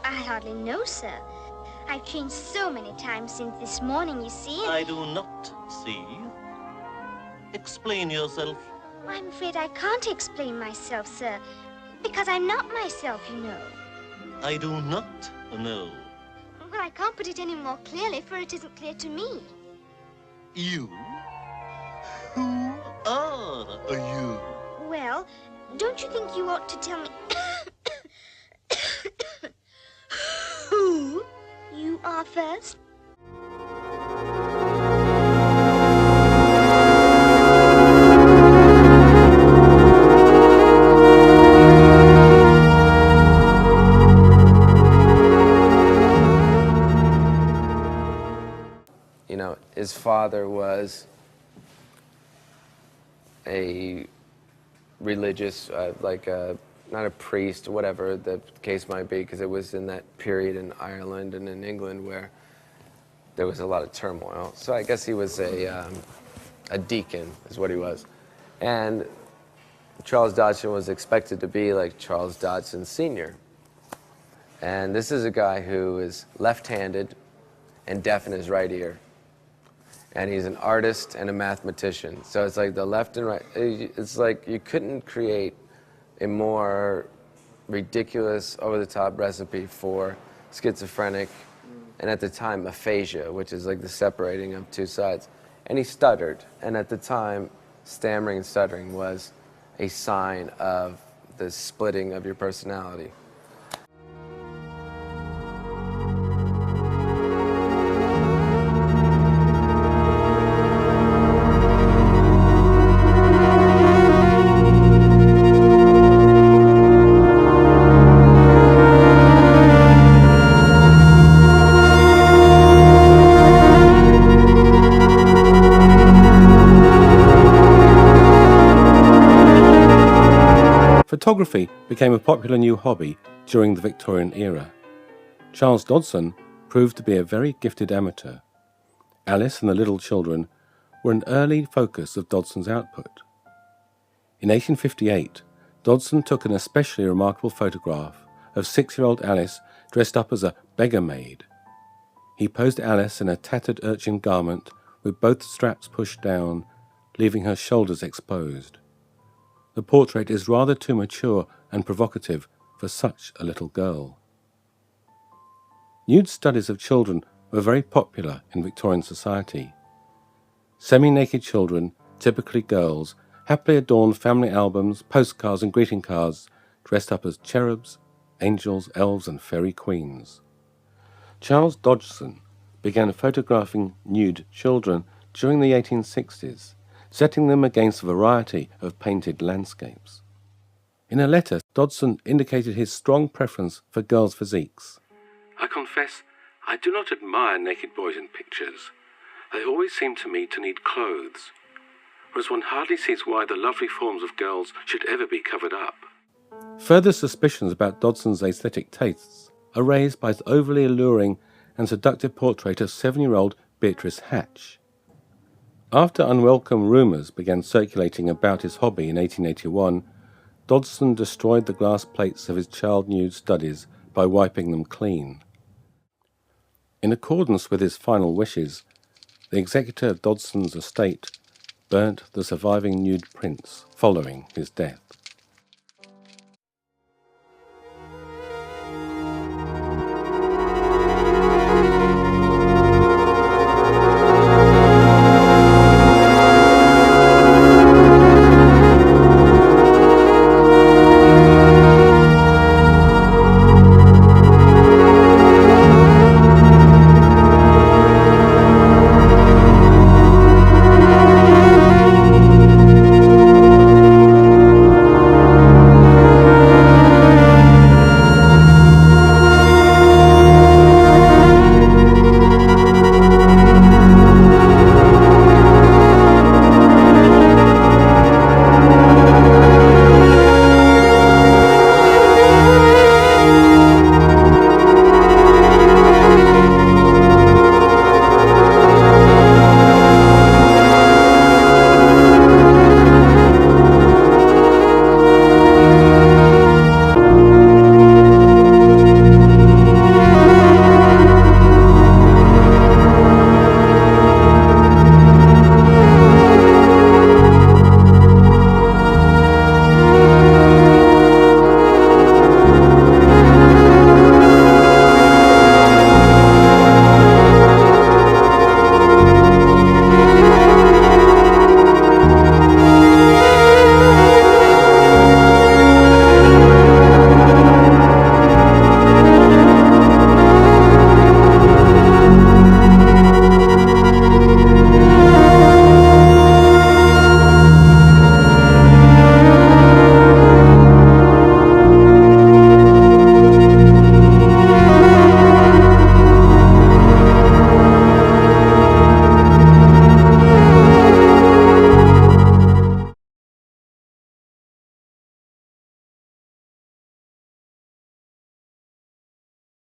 I hardly know, sir. I've changed so many times since this morning, you see. I do not see. Explain yourself. I'm afraid I can't explain myself, sir, because I'm not myself, you know. I do not know. Well, I can't put it any more clearly, for it isn't clear to me. You? Who are you? Well, don't you think you ought to tell me who you are first? You know, his father was a religious, not a priest, whatever the case might be, because it was in that period in Ireland and in England where there was a lot of turmoil. So I guess he was a deacon, is what he was. And Charles Dodgson was expected to be like Charles Dodgson Sr. And this is a guy who is left-handed and deaf in his right ear. And he's an artist and a mathematician. So it's like the left and right, it's like you couldn't create a more ridiculous, over-the-top recipe for schizophrenic, and at the time, aphasia, which is like the separating of two sides. And he stuttered, and at the time, stammering and stuttering was a sign of the splitting of your personality. Photography became a popular new hobby during the Victorian era. Charles Dodgson proved to be a very gifted amateur. Alice and the Little Children were an early focus of Dodgson's output. In 1858, Dodgson took an especially remarkable photograph of 6-year-old Alice dressed up as a beggar maid. He posed Alice in a tattered urchin garment with both straps pushed down, leaving her shoulders exposed. The portrait is rather too mature and provocative for such a little girl. Nude studies of children were very popular in Victorian society. Semi-naked children, typically girls, happily adorned family albums, postcards and greeting cards, dressed up as cherubs, angels, elves and fairy queens. Charles Dodgson began photographing nude children during the 1860s, setting them against a variety of painted landscapes. In a letter, Dodgson indicated his strong preference for girls' physiques. I confess, I do not admire naked boys in pictures. They always seem to me to need clothes, whereas one hardly sees why the lovely forms of girls should ever be covered up. Further suspicions about Dodgson's aesthetic tastes are raised by his overly alluring and seductive portrait of 7-year-old Beatrice Hatch. After unwelcome rumours began circulating about his hobby in 1881, Dodgson destroyed the glass plates of his child nude studies by wiping them clean. In accordance with his final wishes, the executor of Dodgson's estate burnt the surviving nude prints following his death.